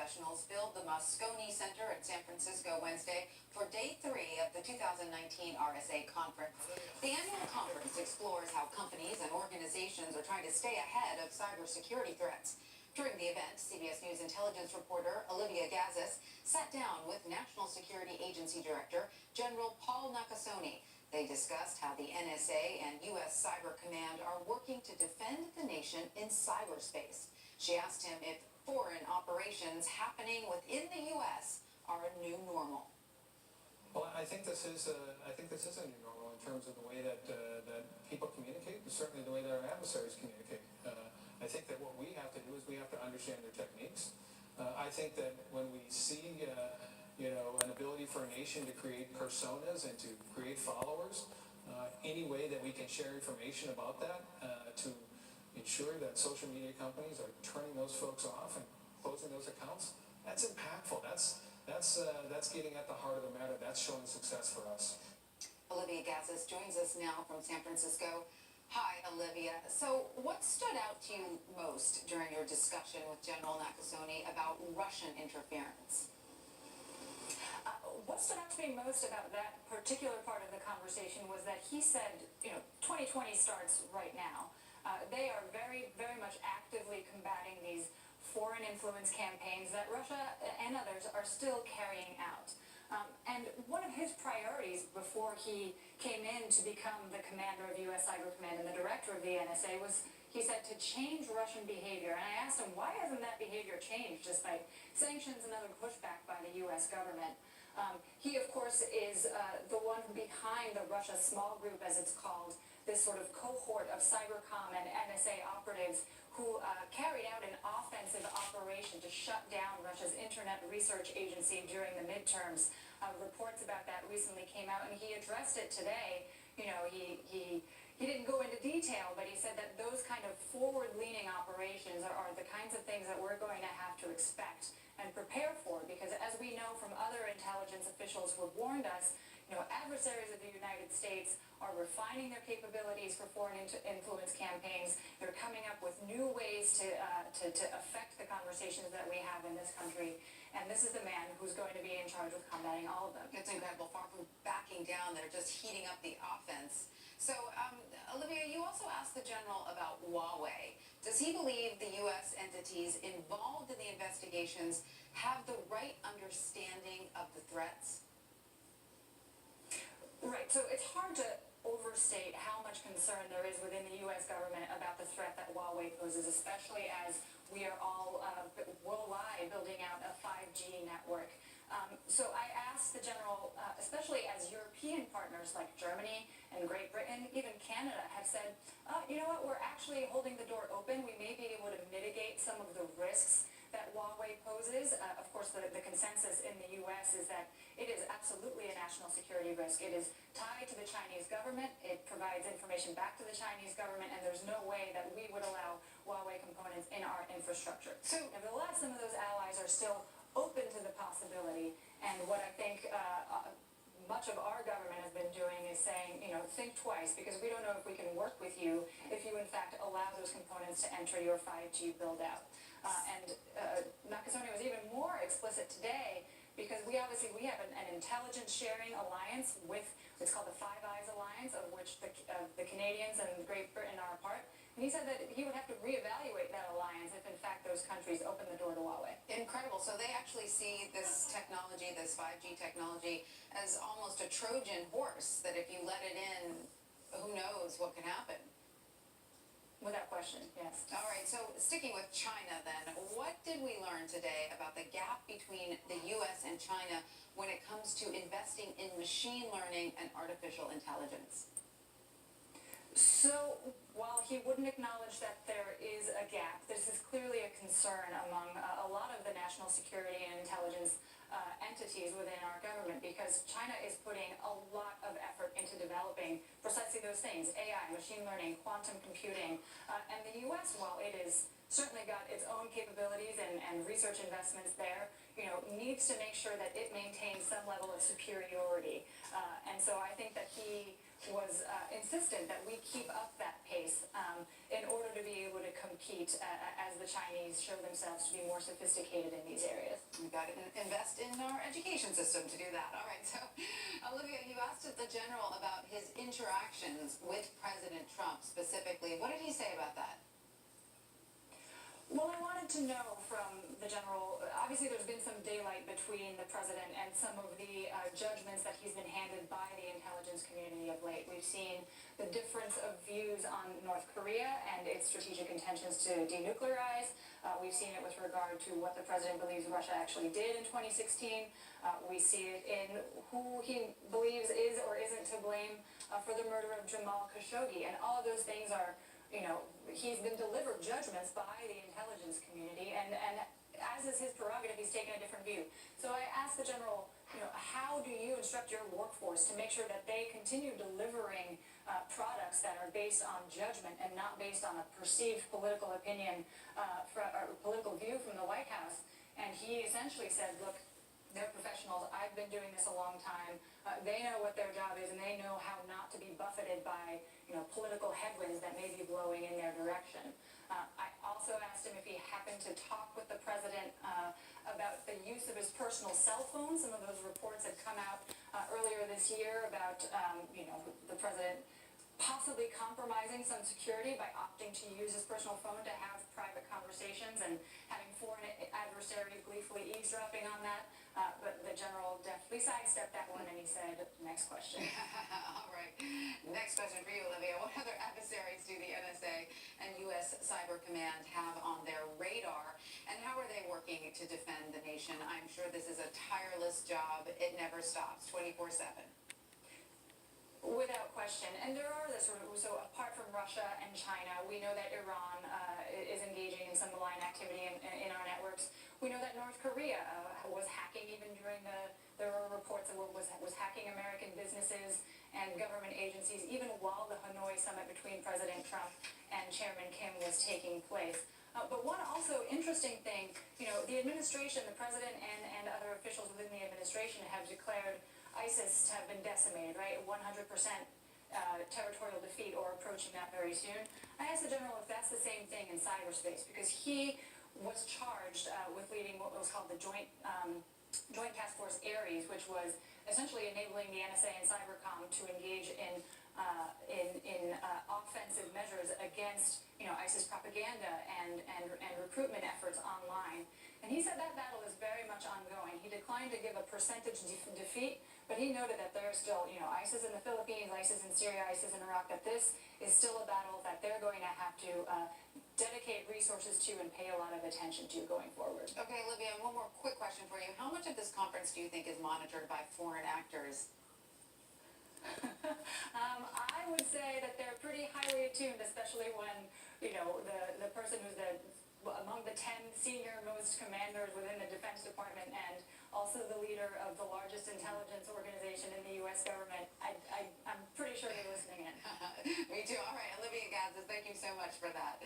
professionals filled the Moscone Center in San Francisco Wednesday for day 3 of the 2019 RSA conference. The annual conference explores how companies and organizations are trying to stay ahead of cybersecurity threats. During the event, CBS News intelligence reporter Olivia Gazis sat down with National Security Agency Director General Paul Nakasone. They discussed how the NSA and U.S. Cyber Command are working to defend the nation in cyberspace. She asked him if foreign operations happening within the U.S. are a new normal. Well, I think this is a new normal in terms of the way that people communicate, and certainly the way that our adversaries communicate. I think that what we have to do is we have to understand their techniques. I think that when we see an ability for a nation to create personas and to create followers, any way that we can share information about that to ensure that social media companies are turning those folks off and closing those accounts, that's impactful. That's getting at the heart of the matter. That's showing success for us. Olivia Gazis joins us now from San Francisco. Hi, Olivia. So what stood out to you most during your discussion with General Nakasone about Russian interference? What stood out to me most about that particular part of the conversation was that he said, 2020 starts right now. They are very, very much actively combating these foreign influence campaigns that Russia and others are still carrying out. And one of his priorities before he came in to become the commander of U.S. Cyber Command and the director of the NSA was, he said, to change Russian behavior. And I asked him, why hasn't that behavior changed despite sanctions and other pushback by the U.S. government? He, of course, is the one behind the Russia Small Group, as it's called, this sort of cohort of cybercom and NSA operatives who carried out an offensive operation to shut down Russia's Internet Research Agency during the midterms. Reports about that recently came out, and he addressed it today. He didn't go into detail, but he said that those kind of forward-leaning operations are the kinds of things that we're going to have to expect and prepare for, because as we know from other intelligence officials who have warned us, adversaries of the United States are refining their capabilities for foreign influence campaigns. They're coming up with new ways to affect the conversations that we have in this country. And this is the man who's going to be in charge of combating all of them. It's incredible. Far from backing down, they're just heating up the offense. So, Olivia, you also asked the general about Huawei. Does he believe the U.S. entities involved in the investigations have the right understanding of the threats? Right. So it's hard to overstate how much concern there is within the U.S. government about the threat that Huawei poses, especially as we are all worldwide building out a 5G network. So I asked the general, especially as European partners like Germany and Great Britain, even Canada, have said, you know what, we're actually holding the door open. We may be able to mitigate some of the risks that Huawei poses. Of course, the consensus in the U.S. is that it is absolutely a national security risk. It is tied to the Chinese government. It provides information back to the Chinese government, and there's no way that we would allow Huawei components in our infrastructure. So nevertheless, some of those allies are still open to the possibility, and what I think much of our government has been doing is saying, think twice, because we don't know if we can work with you if you, in fact, allow those components to enter your 5G build-out. And Nakasone was even more explicit today, because we have an intelligence sharing alliance with what's called the Five Eyes Alliance, of which the Canadians and Great Britain are a part. And he said that he would have to reevaluate that alliance if, in fact, those countries open the door to Huawei. Incredible. So they actually see this technology, this 5G technology, as almost a Trojan horse, that if you let it in, who knows what can happen. Without question, yes. All right, so sticking with China then, what did we learn today about the gap between the U.S. and China when it comes to investing in machine learning and artificial intelligence? So, while he wouldn't acknowledge that there is a gap, this is clearly a concern among a lot of the national security and intelligence entities within our government, because China is putting a lot of effort into developing precisely those things: AI, machine learning, quantum computing. And the U.S., while it is certainly got its own capabilities and research investments there, needs to make sure that it maintains some level of superiority. And so I think that he was insistent that we keep up that pace in order to be able to compete as the Chinese show themselves to be more sophisticated in these areas. We've got to invest in our education system to do that. All right, so Olivia, you asked the general about his interactions with President Trump specifically. What did he say about that? Well, I wanted to know from the general, obviously there's been some daylight between the president and some of the judgments that he's been handed by the intelligence community of late. We've seen the difference of views on North Korea and its strategic intentions to denuclearize. We've seen it with regard to what the president believes Russia actually did in 2016. We see it in who he believes is or isn't to blame for the murder of Jamal Khashoggi. And all of those things are, you know, he's been delivered judgments by the intelligence community, and as is his prerogative, he's taken a different view. So I asked the general, you know, how do you instruct your workforce to make sure that they continue delivering products that are based on judgment and not based on a perceived political opinion or political view from the White House? And he essentially said, look, they're professionals. I've been doing this a long time. They know what their job is, and they know how not to be buffeted by, you know, political headwinds that may be blowing in their direction. I also asked him if he happened to talk with the president about the use of his personal cell phone. Some of those reports had come out earlier this year about, you know, the president possibly compromising some security by opting to use his personal phone to have private conversations and having foreign adversaries gleefully eavesdropping on that. But the general definitely sidestepped that one, and he said, next question. All right. Next question for you, Olivia. What other adversaries do the NSA and U.S. Cyber Command have on their radar, and how are they working to defend the nation? I'm sure this is a tireless job. It never stops, 24/7. Without question. And there are this, so apart from Russia and China, we know that Iran is engaging in some malign activity in our networks. We know that North Korea was hacking even during there were reports that was hacking American businesses and government agencies even while the Hanoi summit between President Trump and Chairman Kim was taking place. But one also interesting thing, you know, the administration, the president and other officials within the administration have declared ISIS to have been decimated, right? 100% territorial defeat or approaching that very soon. I asked the general if that's the same thing in cyberspace, because he was charged with leading what was called the Joint Task Force Ares, which was essentially enabling the NSA and Cybercom to engage in offensive measures against, you know, ISIS propaganda and recruitment efforts online. And he said that battle is very much ongoing. He declined to give a percentage defeat, but he noted that there are still, you know, ISIS in the Philippines, ISIS in Syria, ISIS in Iraq, that this is still a battle that they're going to have to dedicate resources to and pay a lot of attention to going forward. Okay, Olivia, one more quick question for you. How much of this conference do you think is monitored by foreign actors? I would say that they're pretty highly attuned, especially when, you know, the person who's among the 10 senior most commanders within the Defense Department and also the leader of the largest intelligence organization in the U.S. government. I'm pretty sure they're listening in. Me too. All right, Olivia Gazis, thank you so much for that.